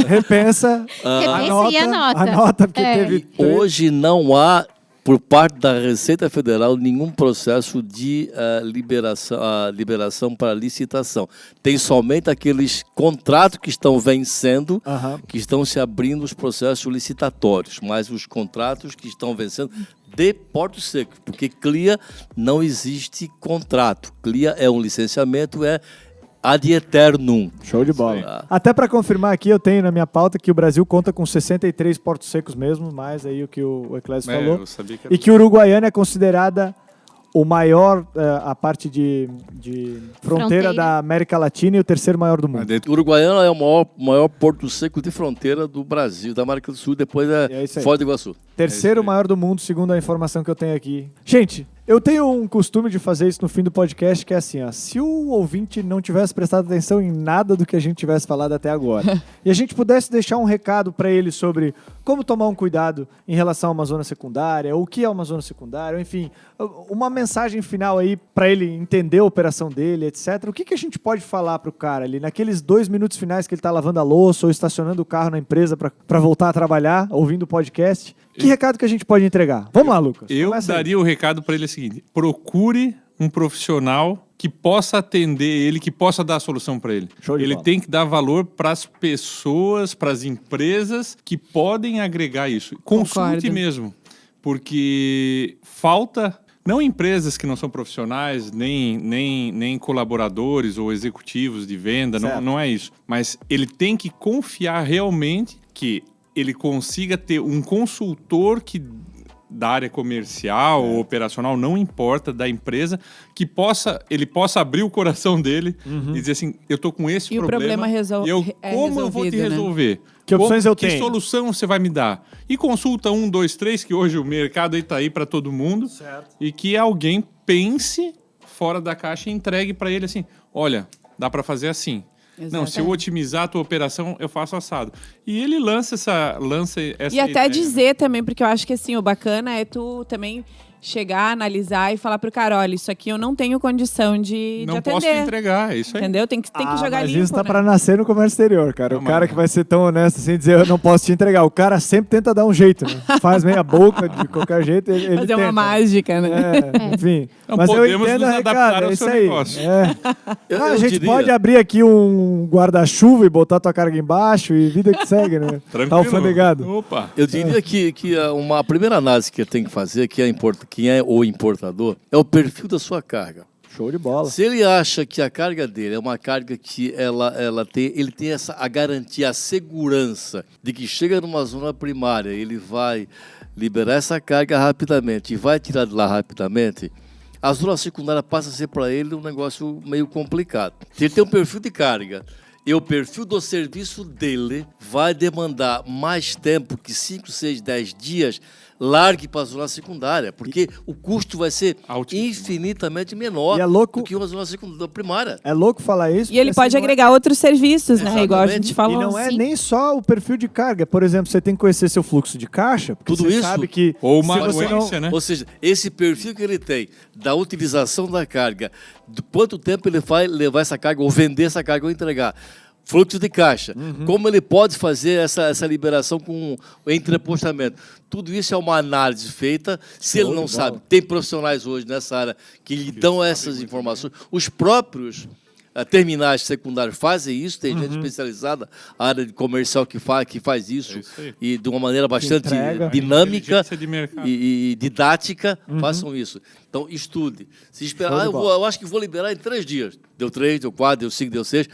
Repensa. repense e anota. Anota, porque É. teve... Hoje não há, por parte da Receita Federal, nenhum processo de liberação para licitação. Tem somente aqueles contratos que estão vencendo, que estão se abrindo os processos licitatórios, mas os contratos que estão vencendo de Porto Seco, porque CLIA não existe contrato. CLIA é um licenciamento, é ad eternum. Show de bola. Até para confirmar aqui, eu tenho na minha pauta que o Brasil conta com 63 portos secos mesmo, mais aí o que o Eclésio falou. Eu sabia que era... E que Uruguaiana é considerada o maior, a parte de fronteira da América Latina e o terceiro maior do mundo. Uruguaiana é o maior porto seco de fronteira do Brasil, da América do Sul, depois é Foz do Iguaçu. Terceiro maior do mundo, segundo a informação que eu tenho aqui. Gente, eu tenho um costume de fazer isso no fim do podcast, que é assim, ó, se o ouvinte não tivesse prestado atenção em nada do que a gente tivesse falado até agora, e a gente pudesse deixar um recado para ele sobre como tomar um cuidado em relação a uma zona secundária, ou o que é uma zona secundária, ou, enfim, uma mensagem final aí para ele entender a operação dele, etc. O que a gente pode falar pro cara ali, naqueles 2 minutos finais que ele tá lavando a louça ou estacionando o carro na empresa para voltar a trabalhar, ouvindo o podcast? Que recado que a gente pode entregar? Vamos lá, Lucas. Eu daria o recado para ele seguinte: procure um profissional que possa atender ele, que possa dar a solução para ele. Ele tem que dar valor para as pessoas, para as empresas que podem agregar isso. Consulte mesmo, porque falta... Não empresas que não são profissionais, nem colaboradores ou executivos de venda, não é isso. Mas ele tem que confiar realmente que ele consiga ter um consultor que da área comercial ou operacional, não importa, da empresa, que ele possa abrir o coração dele e dizer assim, eu tô com esse problema como eu vou te resolver? Né? Que opções eu tenho? Que solução você vai me dar? E consulta 1, 2, 3, que hoje o mercado está aí para todo mundo, e que alguém pense fora da caixa e entregue para ele assim, olha, dá para fazer assim. Exatamente. Não, se eu otimizar a tua operação, eu faço assado. E ele lança essa E até ideia, dizer também, porque eu acho que assim, o bacana é tu também chegar, analisar e falar pro cara, olha, isso aqui eu não tenho condição de atender. Não posso te entregar, é isso aí. Entendeu? Tem que jogar limpo, isso tá pra nascer no comércio exterior, cara. O cara que vai ser tão honesto assim, dizer eu não posso te entregar. O cara sempre tenta dar um jeito, né? Faz meia boca de qualquer jeito, ele fazer tenta. uma mágica, né? Enfim. Não mas podemos eu entendo nos adaptar ao isso seu aí. negócio. A gente pode abrir aqui um guarda-chuva e botar tua carga embaixo e vida que segue, né? Tranquilo. Tá alfandegado. Opa. Eu diria que a primeira análise que tem que fazer, quem é o importador, é o perfil da sua carga. Show de bola. Se ele acha que a carga dele é uma carga que ele tem a garantia, a segurança de que chega numa zona primária, ele vai liberar essa carga rapidamente e vai tirar de lá rapidamente, a zona secundária passa a ser para ele um negócio meio complicado. Se ele tem um perfil de carga e o perfil do serviço dele vai demandar mais tempo que 5, 6, 10 dias, largue para a zona secundária, porque o custo vai ser infinitamente menor do que uma zona secundária primária. É louco falar isso. E ele pode agregar outros serviços, né? Igual a gente falou. E não é nem só o perfil de carga. Por exemplo, você tem que conhecer seu fluxo de caixa, porque tudo você isso, sabe que... Ou uma anuência, né? Ou seja, esse perfil que ele tem da utilização da carga, de quanto tempo ele vai levar essa carga, ou vender essa carga, ou entregar. Fluxo de caixa, como ele pode fazer essa liberação com o entrepostamento. Tudo isso é uma análise feita, se ele não sabe. Tem profissionais hoje nessa área que lhe dão essas informações. Os próprios terminais secundários fazem isso, tem gente especializada, a área de comercial que faz isso, e de uma maneira bastante dinâmica e didática, façam isso. Então, estude. Se esperar, eu acho que vou liberar em 3 dias. Deu 3, deu 4, deu 5, deu 6.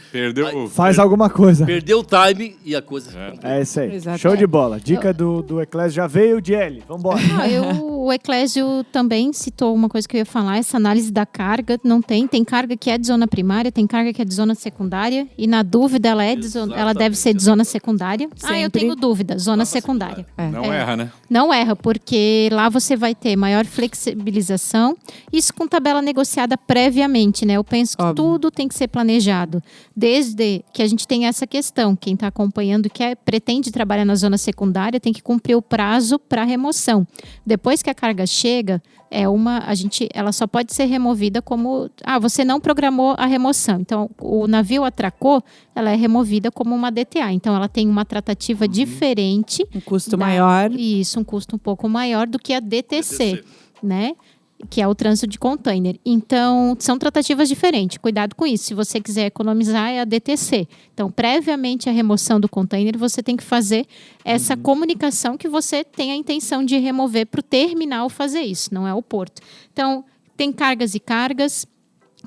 Faz alguma coisa. Perdeu o time e a coisa É isso aí. Exatamente. Show de bola. Dica do Eclésio já veio, Diele. Vambora. O Eclésio também citou uma coisa que eu ia falar, essa análise da carga. Tem carga que é de zona primária, tem carga que é de zona secundária, e na dúvida ela deve ser de zona secundária. Sempre. Eu tenho dúvida, zona secundária. Não erra, né? Não erra, porque lá você vai ter maior flexibilização, remoção, isso com tabela negociada previamente, né? Eu penso que tudo tem que ser planejado, desde que a gente tem essa questão, quem está acompanhando e pretende trabalhar na zona secundária tem que cumprir o prazo para remoção. Depois que a carga chega, ela só pode ser removida como, você não programou a remoção. Então, o navio atracou, ela é removida como uma DTA. Então, ela tem uma tratativa diferente. Um custo maior. Isso, um custo um pouco maior do que a DTC, né? Que é o trânsito de container. Então, são tratativas diferentes. Cuidado com isso. Se você quiser economizar, é a DTC. Então, previamente à remoção do container, você tem que fazer essa comunicação que você tem a intenção de remover para o terminal fazer isso, não é o porto. Então, tem cargas e cargas.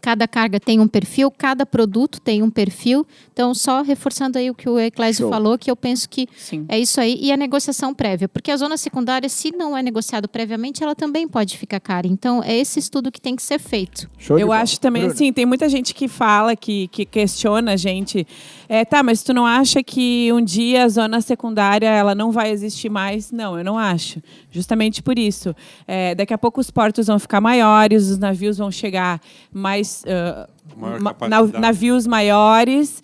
Cada carga tem um perfil, cada produto tem um perfil. Então, só reforçando aí o que o Eclésio falou, que eu penso que é isso aí. E a negociação prévia. Porque a zona secundária, se não é negociado previamente, ela também pode ficar cara. Então, é esse estudo que tem que ser feito. Eu acho também, assim, tem muita gente que fala, que questiona a gente. Mas tu não acha que um dia a zona secundária ela não vai existir mais? Não, eu não acho. Justamente por isso. Daqui a pouco os portos vão ficar maiores, os navios vão chegar mais navios maiores,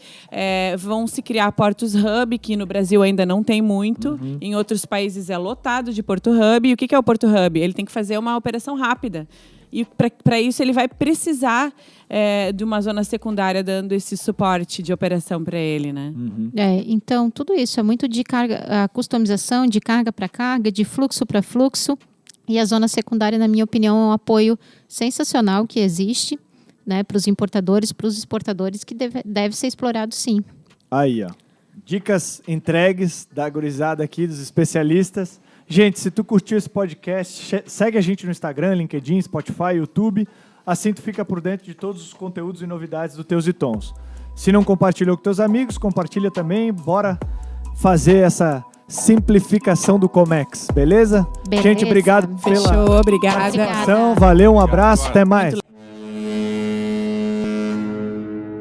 vão se criar portos hub, que no Brasil ainda não tem muito, em outros países é lotado de porto hub. E o que é o porto hub? Ele tem que fazer uma operação rápida. E para isso ele vai precisar de uma zona secundária dando esse suporte de operação para ele, né? Então, tudo isso é muito de carga, a customização de carga para carga, de fluxo para fluxo. E a zona secundária, na minha opinião, é um apoio sensacional que existe, né, para os importadores, para os exportadores, que deve ser explorado, sim. Aí, ó. Dicas entregues da gurizada aqui, dos especialistas. Gente, se tu curtiu esse podcast, segue a gente no Instagram, LinkedIn, Spotify, YouTube. Assim tu fica por dentro de todos os conteúdos e novidades do Teus e Tons. Se não compartilhou com teus amigos, compartilha também. Bora fazer essa simplificação do Comex, beleza? Gente, obrigado pela obrigada. participação. Valeu, um abraço, até mais.